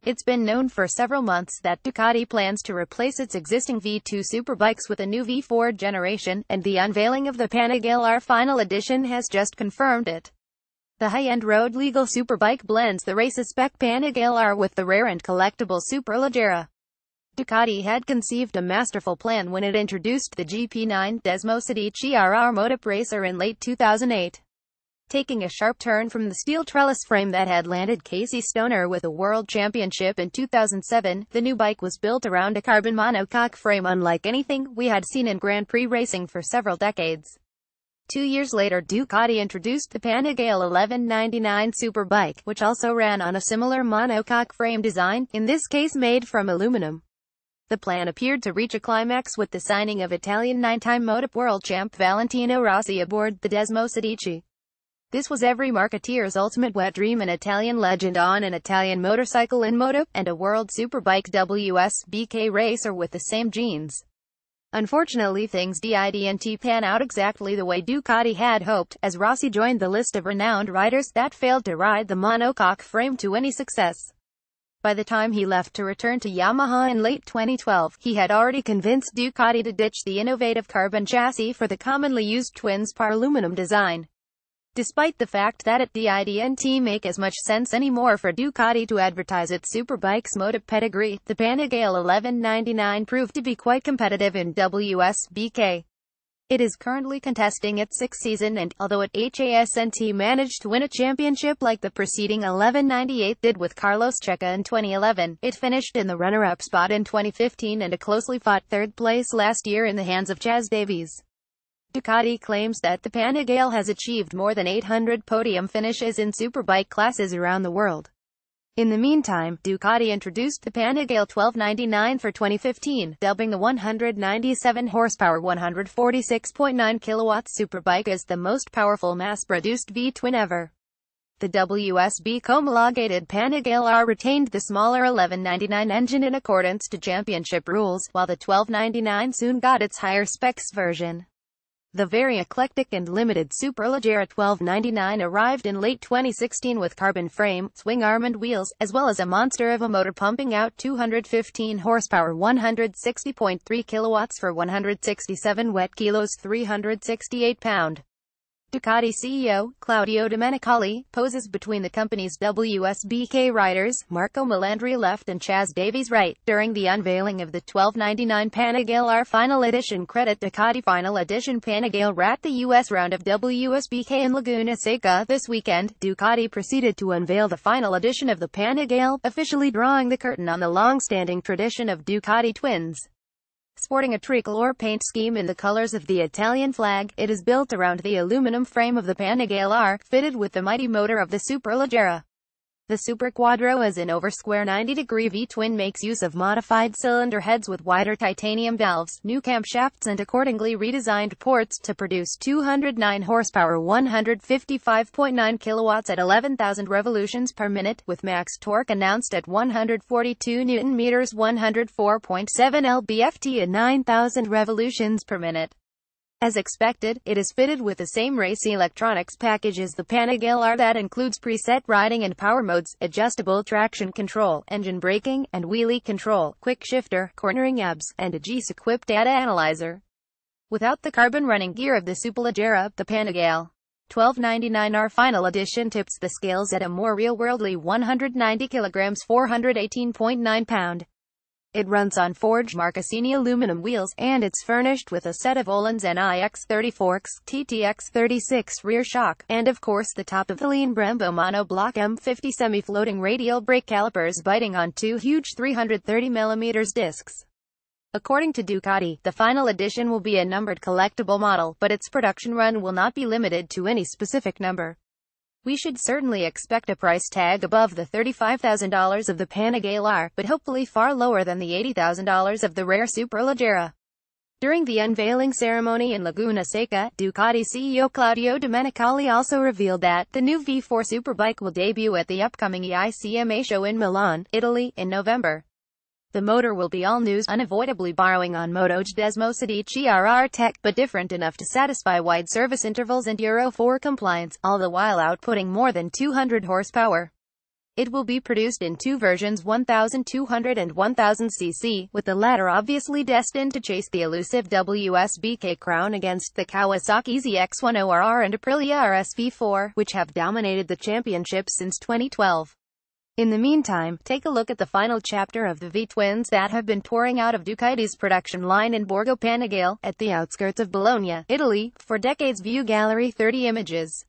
It's been known for several months that Ducati plans to replace its existing V2 superbikes with a new V4 generation, and the unveiling of the Panigale R Final Edition has just confirmed it. The high-end road-legal superbike blends the race-spec Panigale R with the rare and collectible Superleggera. Ducati had conceived a masterful plan when it introduced the GP9 Desmosedici RR Motop Racer in late 2008. Taking a sharp turn from the steel trellis frame that had landed Casey Stoner with a world championship in 2007, the new bike was built around a carbon monocoque frame unlike anything we had seen in Grand Prix racing for several decades. 2 years later, Ducati introduced the Panigale 1199 Superbike, which also ran on a similar monocoque frame design, in this case made from aluminum. The plan appeared to reach a climax with the signing of Italian 9-time Motop world champ Valentino Rossi aboard the Desmosedici. This was every marketeer's ultimate wet dream: an Italian legend on an Italian motorcycle in Motop, and a world superbike WSBK racer with the same genes. Unfortunately, things didn't pan out exactly the way Ducati had hoped, as Rossi joined the list of renowned riders that failed to ride the monocoque frame to any success. By the time he left to return to Yamaha in late 2012, he had already convinced Ducati to ditch the innovative carbon chassis for the commonly used twin-spar aluminum design. Despite the fact that it didn't make as much sense anymore for Ducati to advertise its superbike's Motop pedigree, the Panigale 1199 proved to be quite competitive in WSBK. It is currently contesting its 6th season and, although it hasn't managed to win a championship like the preceding 1198 did with Carlos Checa in 2011, it finished in the runner-up spot in 2015 and a closely fought 3rd place last year in the hands of Chaz Davies. Ducati claims that the Panigale has achieved more than 800 podium finishes in superbike classes around the world. In the meantime, Ducati introduced the Panigale 1299 for 2015, dubbing the 197-horsepower 146.9 kilowatts superbike as the most powerful mass-produced V-twin ever. The WSB homologated Panigale R retained the smaller 1199 engine in accordance to championship rules, while the 1299 soon got its higher specs version. The very eclectic and limited Superleggera 1299 arrived in late 2016 with carbon frame, swing arm and wheels, as well as a monster of a motor pumping out 215 horsepower 160.3 kilowatts for 167 wet kilos 368 pound. Ducati CEO, Claudio Domenicali, poses between the company's WSBK riders, Marco Melandri left and Chaz Davies right, during the unveiling of the 1299 Panigale R Final Edition. Credit Ducati. Final Edition Panigale R at the U.S. round of WSBK in Laguna Seca this weekend, Ducati proceeded to unveil the final edition of the Panigale, officially drawing the curtain on the long-standing tradition of Ducati twins. Sporting a tricolor paint scheme in the colors of the Italian flag, it is built around the aluminum frame of the Panigale R, fitted with the mighty motor of the Superleggera. The Super Quadro is an over-square 90-degree V-twin, makes use of modified cylinder heads with wider titanium valves, new camshafts and accordingly redesigned ports to produce 209 horsepower 155.9 kilowatts at 11,000 revolutions per minute, with max torque announced at 142 Nm 104.7 lb-ft at 9,000 revolutions per minute. As expected, it is fitted with the same race electronics package as the Panigale R that includes preset riding and power modes, adjustable traction control, engine braking, and wheelie control, quick shifter, cornering ABS, and a GS-equipped data analyzer. Without the carbon running gear of the Superleggera, the Panigale 1299 R Final Edition tips the scales at a more real-worldly 190 kilograms 418.9 pound. It runs on forged Marcassini aluminum wheels, and it's furnished with a set of Öhlins NIX30 forks, TTX36 rear shock, and of course the top-of-the-line Brembo monoblock M50 semi-floating radial brake calipers biting on two huge 330mm discs. According to Ducati, the final edition will be a numbered collectible model, but its production run will not be limited to any specific number. We should certainly expect a price tag above the $35,000 of the Panigale R, but hopefully far lower than the $80,000 of the rare Superleggera. During the unveiling ceremony in Laguna Seca, Ducati CEO Claudio Domenicali also revealed that the new V4 Superbike will debut at the upcoming EICMA show in Milan, Italy, in November. The motor will be all news, unavoidably borrowing on Moto's Desmosedici RR tech, but different enough to satisfy wide service intervals and Euro 4 compliance, all the while outputting more than 200 horsepower. It will be produced in two versions, 1200 and 1000cc, with the latter obviously destined to chase the elusive WSBK crown against the Kawasaki ZX-10RR and Aprilia RS-V4, which have dominated the championship since 2012. In the meantime, take a look at the final chapter of the V-twins that have been pouring out of Ducati's production line in Borgo Panigale, at the outskirts of Bologna, Italy. For decades, view gallery 30 images.